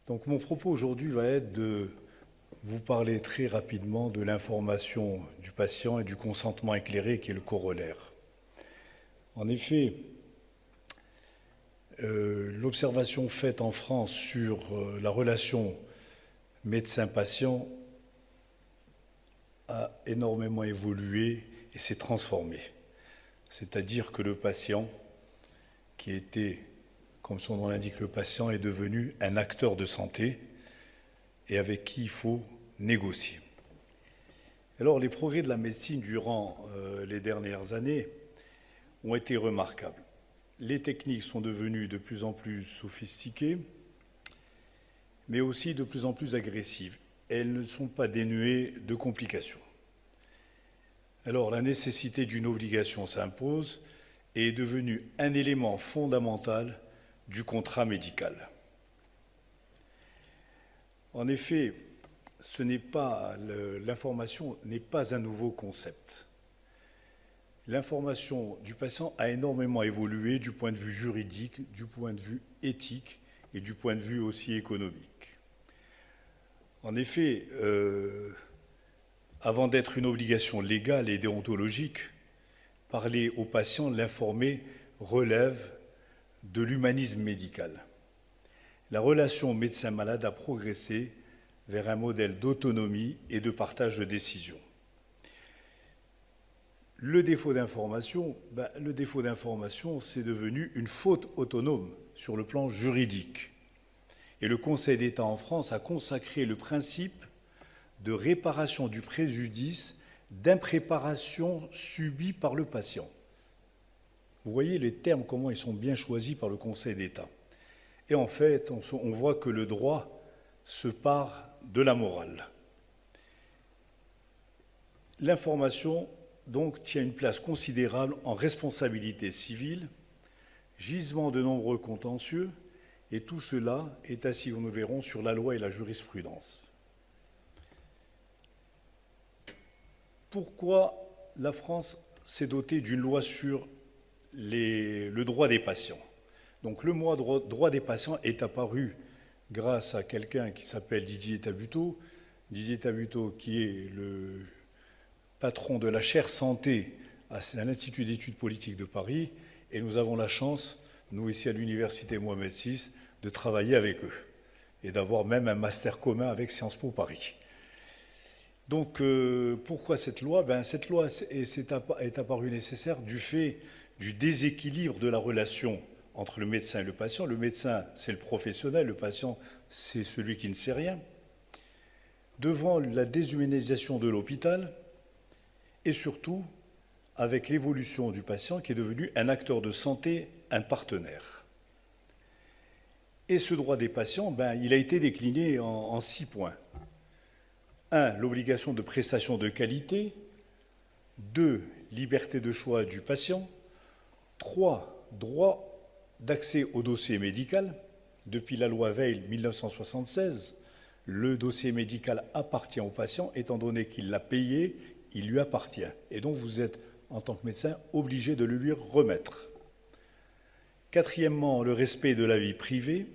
Donc mon propos aujourd'hui va être de vous parler très rapidement de l'information du patient et du consentement éclairé qui est le corollaire. En effet, l'observation faite en France sur la relation médecin-patient a énormément évolué et s'est transformé. C'est-à-dire que le patient, qui était, comme son nom l'indique, le patient est devenu un acteur de santé et avec qui il faut négocier. Alors, les progrès de la médecine durant les dernières années ont été remarquables. Les techniques sont devenues de plus en plus sophistiquées, mais aussi de plus en plus agressives. Elles ne sont pas dénuées de complications. Alors, la nécessité d'une obligation s'impose et est devenue un élément fondamental du contrat médical. En effet, l'information n'est pas un nouveau concept. L'information du patient a énormément évolué du point de vue juridique, du point de vue éthique et du point de vue aussi économique. En effet, avant d'être une obligation légale et déontologique, parler au patient, l'informer, relève de l'humanisme médical. La relation médecin-malade a progressé vers un modèle d'autonomie et de partage de décisions. Le défaut d'information, c'est devenu une faute autonome sur le plan juridique. Et le Conseil d'État en France a consacré le principe de réparation du préjudice d'impréparation subie par le patient. Vous voyez les termes, comment ils sont bien choisis par le Conseil d'État. Et en fait, on voit que le droit se part de la morale. L'information, donc, tient une place considérable en responsabilité civile, gisement de nombreux contentieux, et tout cela est assis, nous le verrons, sur la loi et la jurisprudence. Pourquoi la France s'est dotée d'une loi sur le droit des patients? Donc le droit des patients est apparu grâce à quelqu'un qui s'appelle Didier Tabuteau. Didier Tabuteau, qui est le patron de la chaire santé à l'Institut d'études politiques de Paris, et nous avons la chance, nous ici à l'Université Mohamed VI, de travailler avec eux et d'avoir même un master commun avec Sciences Po Paris. Donc pourquoi cette loi? Cette loi est apparue nécessaire du fait du déséquilibre de la relation entre le médecin et le patient. Le médecin, c'est le professionnel, le patient, c'est celui qui ne sait rien. Devant la déshumanisation de l'hôpital, et surtout avec l'évolution du patient qui est devenu un acteur de santé, un partenaire. Et ce droit des patients, il a été décliné en 6 points. 1. L'obligation de prestation de qualité. 2. Liberté de choix du patient. 3. Droit d'accès au dossier médical. Depuis la loi Veil 1976, le dossier médical appartient au patient, étant donné qu'il l'a payé, il lui appartient. Et donc vous êtes, en tant que médecin, obligé de le lui remettre. 4e, le respect de la vie privée.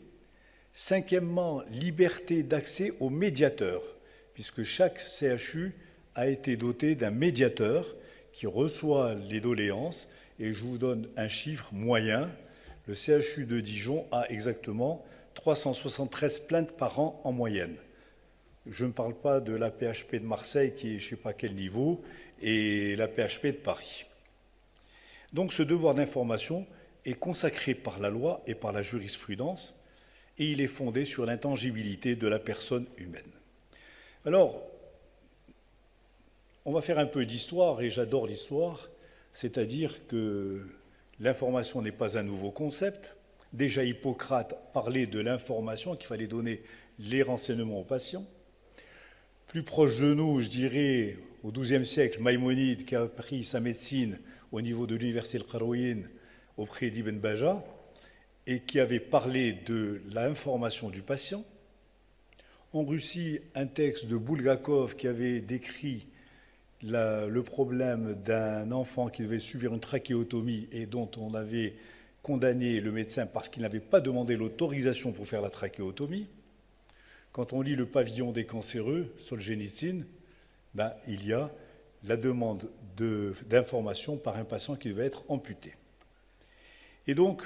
5e, liberté d'accès au médiateur, puisque chaque CHU a été doté d'un médiateur qui reçoit les doléances. Et je vous donne un chiffre moyen. Le CHU de Dijon a exactement 373 plaintes par an en moyenne. Je ne parle pas de la PHP de Marseille qui est je ne sais pas quel niveau et la PHP de Paris. Donc ce devoir d'information est consacré par la loi et par la jurisprudence et il est fondé sur l'intangibilité de la personne humaine. Alors, on va faire un peu d'histoire et j'adore l'histoire, c'est-à-dire que l'information n'est pas un nouveau concept. Déjà Hippocrate parlait de l'information, qu'il fallait donner les renseignements aux patients. Plus proche de nous, je dirais, au XIIe siècle, Maïmonide, qui a appris sa médecine au niveau de l'université Al-Qarawiyyin auprès d'Ibn Baja, et qui avait parlé de l'information du patient. En Russie, un texte de Bulgakov qui avait décrit le problème d'un enfant qui devait subir une trachéotomie et dont on avait condamné le médecin parce qu'il n'avait pas demandé l'autorisation pour faire la trachéotomie. Quand on lit Le pavillon des cancéreux, Solzhenitsyn, ben, il y a la demande d'information par un patient qui devait être amputé. Et donc,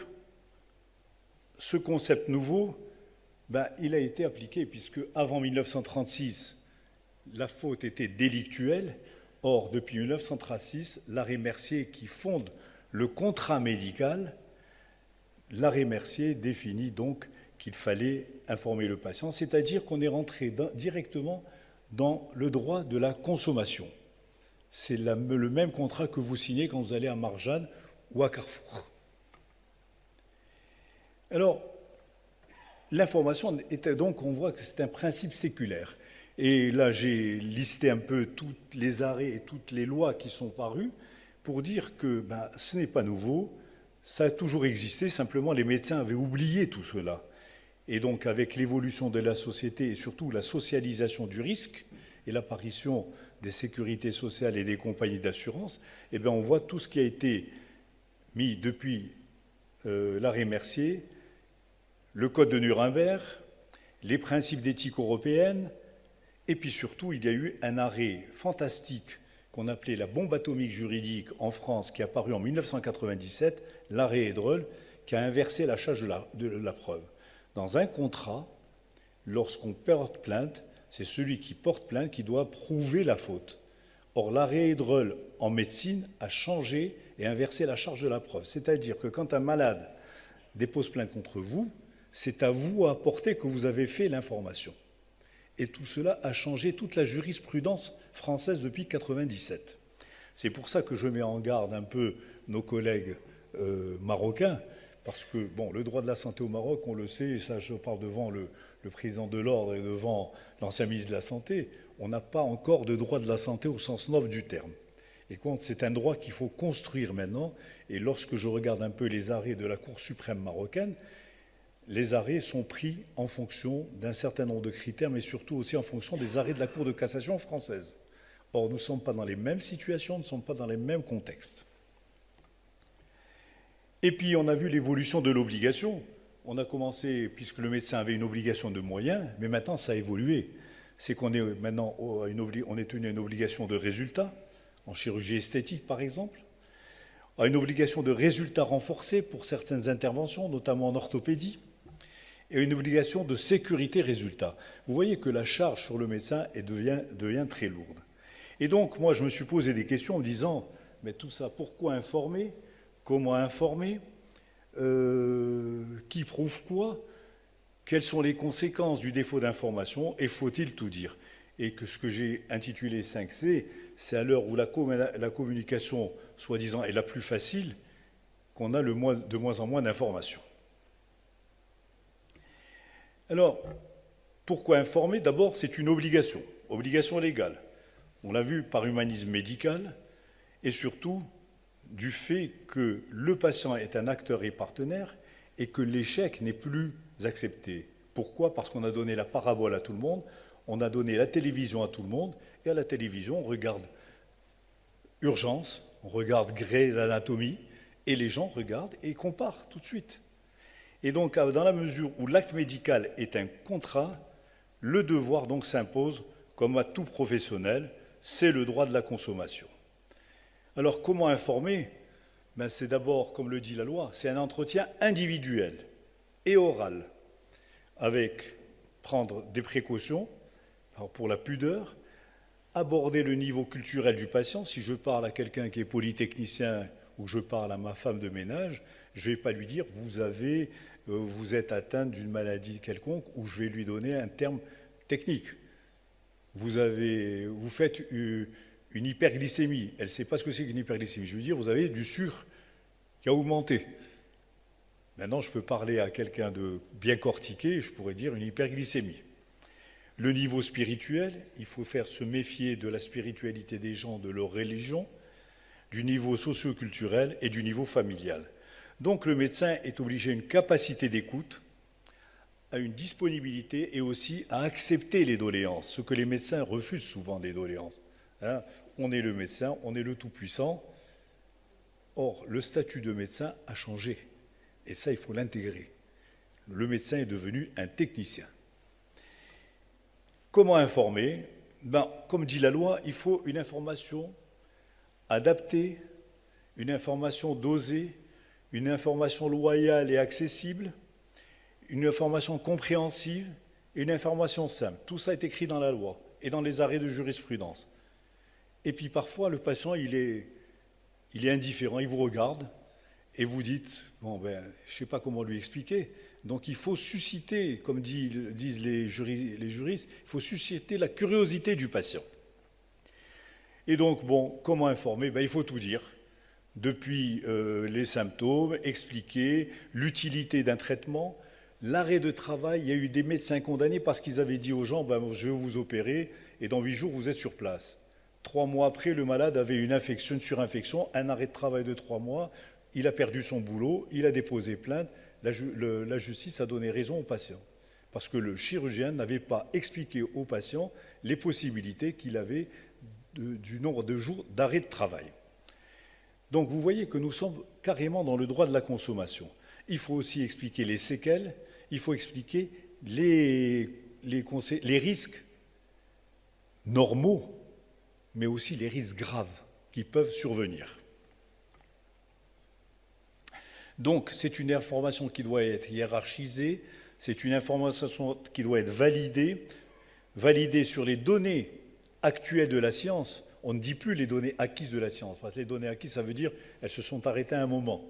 ce concept nouveau, ben, il a été appliqué, puisque avant 1936, la faute était délictuelle. Or, depuis 1936, l'arrêt Mercier qui fonde le contrat médical, l'arrêt Mercier définit donc qu'il fallait informer le patient, c'est-à-dire qu'on est rentré directement dans le droit de la consommation. C'est le même contrat que vous signez quand vous allez à Marjane ou à Carrefour. Alors, l'information était donc, on voit que c'est un principe séculaire. Et là, j'ai listé un peu tous les arrêts et toutes les lois qui sont parues pour dire que ben, ce n'est pas nouveau, ça a toujours existé, simplement les médecins avaient oublié tout cela. Et donc, avec l'évolution de la société et surtout la socialisation du risque et l'apparition des sécurités sociales et des compagnies d'assurance, eh bien, on voit tout ce qui a été mis depuis l'arrêt Mercier, le Code de Nuremberg, les principes d'éthique européenne, et puis surtout, il y a eu un arrêt fantastique qu'on appelait la bombe atomique juridique en France, qui est apparu en 1997, l'arrêt Edrel, qui a inversé la charge de la preuve. Dans un contrat, lorsqu'on porte plainte, c'est celui qui porte plainte qui doit prouver la faute. Or, l'arrêt Edrel en médecine a changé et inversé la charge de la preuve. C'est-à-dire que quand un malade dépose plainte contre vous, c'est à vous à apporter que vous avez fait l'information. Et tout cela a changé toute la jurisprudence française depuis 1997. C'est pour ça que je mets en garde un peu nos collègues marocains, parce que bon, le droit de la santé au Maroc, on le sait, et ça je parle devant le président de l'ordre et devant l'ancien ministre de la Santé, on n'a pas encore de droit de la santé au sens noble du terme. Et c'est un droit qu'il faut construire maintenant, et lorsque je regarde un peu les arrêts de la Cour suprême marocaine, les arrêts sont pris en fonction d'un certain nombre de critères, mais surtout aussi en fonction des arrêts de la Cour de cassation française. Or, nous ne sommes pas dans les mêmes situations, nous ne sommes pas dans les mêmes contextes. Et puis, on a vu l'évolution de l'obligation. On a commencé, puisque le médecin avait une obligation de moyens, mais maintenant, ça a évolué. C'est qu'on est maintenant on est tenu à une obligation de résultat, en chirurgie esthétique, par exemple, à une obligation de résultat renforcée pour certaines interventions, notamment en orthopédie, et une obligation de sécurité résultat. Vous voyez que la charge sur le médecin devient très lourde. Et donc, moi, je me suis posé des questions en me disant, mais tout ça, pourquoi informer? Comment informer? Qui prouve quoi? Quelles sont les conséquences du défaut d'information? Et faut-il tout dire? Et que ce que j'ai intitulé 5C, c'est à l'heure où la communication, soi-disant, est la plus facile, qu'on a de moins en moins d'informations. Alors, pourquoi informer? D'abord, c'est une obligation légale. On l'a vu par humanisme médical, et surtout du fait que le patient est un acteur et partenaire, et que l'échec n'est plus accepté. Pourquoi? Parce qu'on a donné la parabole à tout le monde, on a donné la télévision à tout le monde, et à la télévision, on regarde Urgence, on regarde Grey's Anatomy, et les gens regardent et comparent tout de suite. Et donc, dans la mesure où l'acte médical est un contrat, le devoir donc s'impose, comme à tout professionnel, c'est le droit de la consommation. Alors, comment informer? C'est d'abord, comme le dit la loi, c'est un entretien individuel et oral, avec prendre des précautions pour la pudeur, aborder le niveau culturel du patient. Si je parle à quelqu'un qui est polytechnicien ou je parle à ma femme de ménage, je ne vais pas lui dire vous êtes atteinte d'une maladie quelconque, ou je vais lui donner un terme technique. Vous faites une hyperglycémie. Elle ne sait pas ce que c'est qu'une hyperglycémie. Je vais lui dire vous avez du sucre qui a augmenté. Maintenant, je peux parler à quelqu'un de bien cortiqué, je pourrais dire une hyperglycémie. Le niveau spirituel, il faut se méfier de la spiritualité des gens, de leur religion, du niveau socio-culturel et du niveau familial. Donc le médecin est obligé à une capacité d'écoute, à une disponibilité et aussi à accepter les doléances, ce que les médecins refusent souvent, des doléances. On est le médecin, on est le tout-puissant. Or, le statut de médecin a changé. Et ça, il faut l'intégrer. Le médecin est devenu un technicien. Comment informer? Comme dit la loi, il faut une information adaptée, une information dosée, une information loyale et accessible, une information compréhensive et une information simple. Tout ça est écrit dans la loi et dans les arrêts de jurisprudence. Et puis parfois, le patient, il est indifférent, il vous regarde et vous dites, je ne sais pas comment lui expliquer. Donc il faut susciter, comme disent les juristes, il faut susciter la curiosité du patient. Et donc, comment informer? Il faut tout dire. Depuis les symptômes, expliquer l'utilité d'un traitement, l'arrêt de travail. Il y a eu des médecins condamnés parce qu'ils avaient dit aux gens, je vais vous opérer et dans 8 jours, vous êtes sur place. 3 mois après, le malade avait une infection, une surinfection, un arrêt de travail de 3 mois, il a perdu son boulot, il a déposé plainte, la justice a donné raison au patient. Parce que le chirurgien n'avait pas expliqué au patient les possibilités qu'il avait du nombre de jours d'arrêt de travail. Donc vous voyez que nous sommes carrément dans le droit de la consommation. Il faut aussi expliquer les séquelles, il faut expliquer les risques normaux, mais aussi les risques graves qui peuvent survenir. Donc c'est une information qui doit être hiérarchisée, c'est une information qui doit être validée sur les données actuelles de la science. On ne dit plus les données acquises de la science, parce que les données acquises, ça veut dire qu'elles se sont arrêtées à un moment.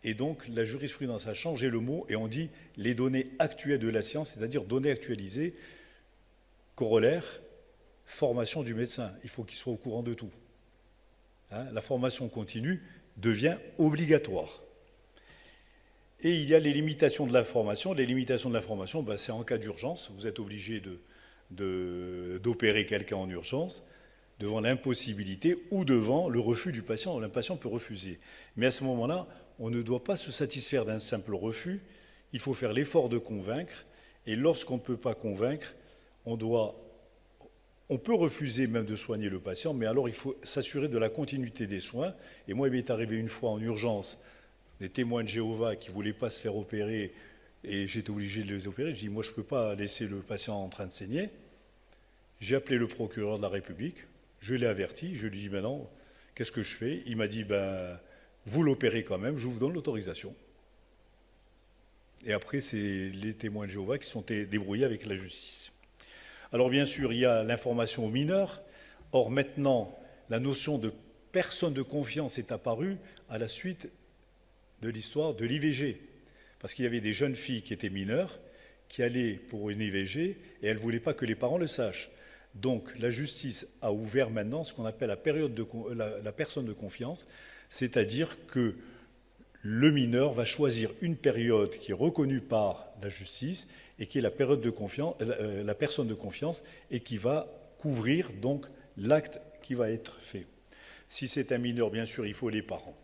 Et donc la jurisprudence a changé le mot et on dit les données actuelles de la science, c'est-à-dire données actualisées, corollaire, formation du médecin. Il faut qu'il soit au courant de tout. La formation continue devient obligatoire. Et il y a les limitations de l'information. Les limitations de l'information, c'est en cas d'urgence. Vous êtes obligé d'opérer quelqu'un en urgence, devant l'impossibilité ou devant le refus du patient. Le patient peut refuser. Mais à ce moment-là, on ne doit pas se satisfaire d'un simple refus. Il faut faire l'effort de convaincre. Et lorsqu'on ne peut pas convaincre, on peut refuser même de soigner le patient, mais alors il faut s'assurer de la continuité des soins. Et moi, il m'est arrivé une fois en urgence des témoins de Jéhovah qui ne voulaient pas se faire opérer et j'étais obligé de les opérer. Je dis, moi, je ne peux pas laisser le patient en train de saigner. J'ai appelé le procureur de la République, je l'ai averti, je lui ai dit, maintenant, qu'est-ce que je fais? Il m'a dit, vous l'opérez quand même, je vous donne l'autorisation. Et après, c'est les témoins de Jéhovah qui sont débrouillés avec la justice. Alors bien sûr, il y a l'information aux mineurs. Or maintenant, la notion de personne de confiance est apparue à la suite de l'histoire de l'IVG. Parce qu'il y avait des jeunes filles qui étaient mineures, qui allaient pour une IVG, et elles ne voulaient pas que les parents le sachent. Donc la justice a ouvert maintenant ce qu'on appelle la personne de confiance, c'est-à-dire que le mineur va choisir une période qui est reconnue par la justice et qui est la personne de confiance et qui va couvrir donc l'acte qui va être fait. Si c'est un mineur, bien sûr, il faut les parents.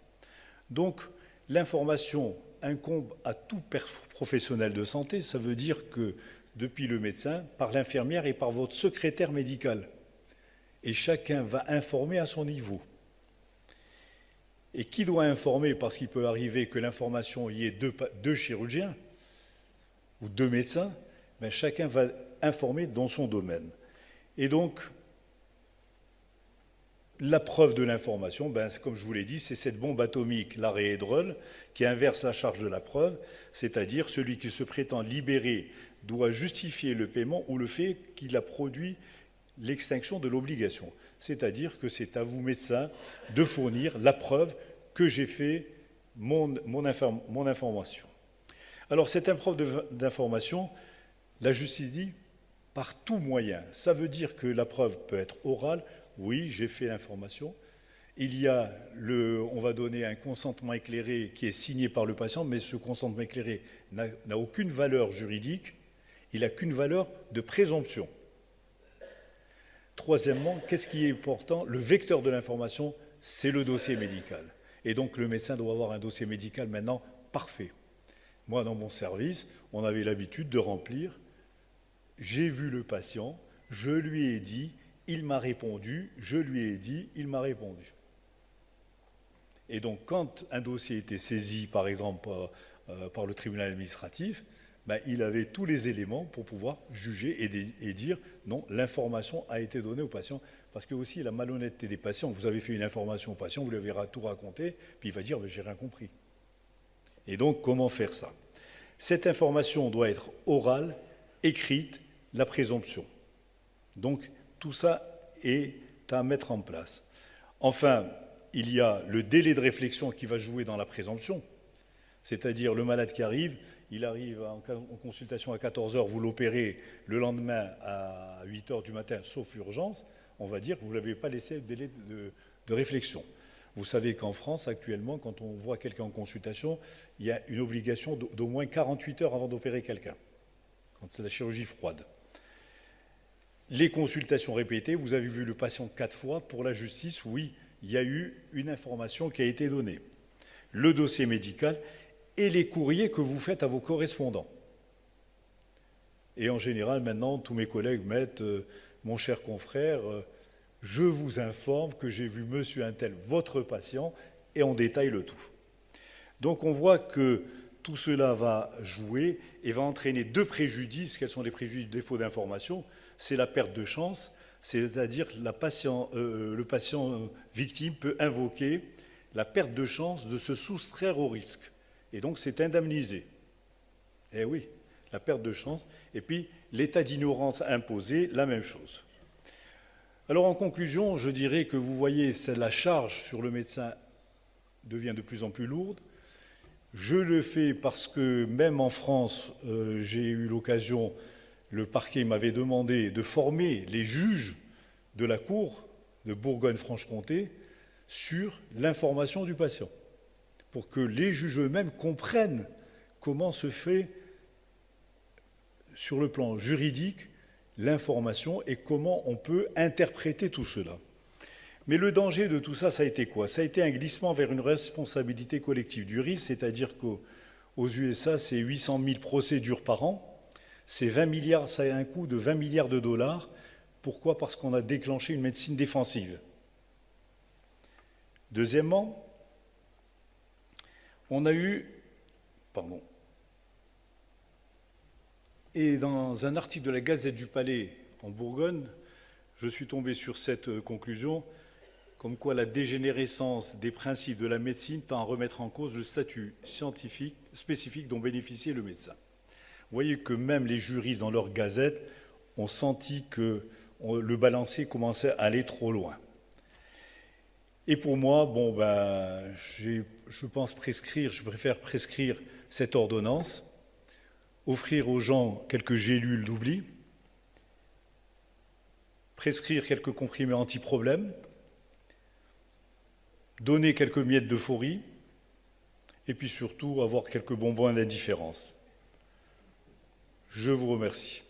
Donc l'information incombe à tout professionnel de santé, ça veut dire que depuis le médecin, par l'infirmière et par votre secrétaire médical. Et chacun va informer à son niveau. Et qui doit informer? Parce qu'il peut arriver que l'information y ait deux chirurgiens ou 2 médecins, chacun va informer dans son domaine. Et donc, la preuve de l'information, comme je vous l'ai dit, c'est cette bombe atomique, l'arrêt Hédrol, qui inverse la charge de la preuve, c'est-à-dire celui qui se prétend libéré doit justifier le paiement ou le fait qu'il a produit l'extinction de l'obligation. C'est-à-dire que c'est à vous, médecins, de fournir la preuve que j'ai fait mon information. Alors, cette preuve d'information, la justice dit par tout moyen. Ça veut dire que la preuve peut être orale. Oui, j'ai fait l'information. On va donner un consentement éclairé qui est signé par le patient, mais ce consentement éclairé n'a aucune valeur juridique, il n'a qu'une valeur de présomption. Troisièmement, qu'est-ce qui est important? Le vecteur de l'information, c'est le dossier médical. Et donc le médecin doit avoir un dossier médical maintenant parfait. Moi, dans mon service, on avait l'habitude de remplir « j'ai vu le patient, je lui ai dit, il m'a répondu, je lui ai dit, il m'a répondu ». Et donc quand un dossier était saisi, par exemple, par le tribunal administratif, ben, il avait tous les éléments pour pouvoir juger et dire non, l'information a été donnée au patient. Parce que aussi la malhonnêteté des patients, vous avez fait une information au patient, vous lui avez tout raconté, puis il va dire j'ai rien compris. Et donc comment faire ça? Cette information doit être orale, écrite, la présomption. Donc tout ça est à mettre en place. Enfin, il y a le délai de réflexion qui va jouer dans la présomption, c'est-à-dire le malade qui arrive, il arrive en consultation à 14 h, vous l'opérez le lendemain à 8 h du matin, sauf urgence, on va dire que vous ne l'avez pas laissé le délai de réflexion. Vous savez qu'en France, actuellement, quand on voit quelqu'un en consultation, il y a une obligation d'au moins 48 heures avant d'opérer quelqu'un, quand c'est la chirurgie froide. Les consultations répétées, vous avez vu le patient 4 fois, pour la justice, oui, il y a eu une information qui a été donnée. Le dossier médical et les courriers que vous faites à vos correspondants. Et en général, maintenant, tous mes collègues mettent mon cher confrère, je vous informe que j'ai vu monsieur untel, votre patient, et on détaille le tout. Donc on voit que tout cela va jouer et va entraîner deux préjudices. Quels sont les préjudices? Défaut d'information, c'est la perte de chance, c'est-à-dire le patient victime peut invoquer la perte de chance de se soustraire au risque. Et donc c'est indemnisé. Eh oui, la perte de chance. Et puis l'état d'ignorance imposé, la même chose. Alors en conclusion, je dirais que vous voyez, la charge sur le médecin devient de plus en plus lourde. Je le fais parce que même en France, j'ai eu l'occasion, le parquet m'avait demandé de former les juges de la Cour de Bourgogne-Franche-Comté sur l'information du patient, pour que les juges eux-mêmes comprennent comment se fait, sur le plan juridique, l'information et comment on peut interpréter tout cela. Mais le danger de tout ça, ça a été quoi? Ça a été un glissement vers une responsabilité collective du risque, c'est-à-dire qu'aux USA, c'est 800 000 procédures par an, c'est 20 milliards, ça a un coût de 20 milliards de dollars. Pourquoi? Parce qu'on a déclenché une médecine défensive. Deuxièmement, on a eu... Et dans un article de la Gazette du Palais en Bourgogne, je suis tombé sur cette conclusion, comme quoi la dégénérescence des principes de la médecine tend à remettre en cause le statut scientifique spécifique dont bénéficiait le médecin. Vous voyez que même les juristes dans leur gazette ont senti que le balancier commençait à aller trop loin. Et pour moi, je pense prescrire, je préfère prescrire cette ordonnance, offrir aux gens quelques gélules d'oubli, prescrire quelques comprimés anti-problèmes, donner quelques miettes d'euphorie, et puis surtout avoir quelques bonbons d'indifférence. Je vous remercie.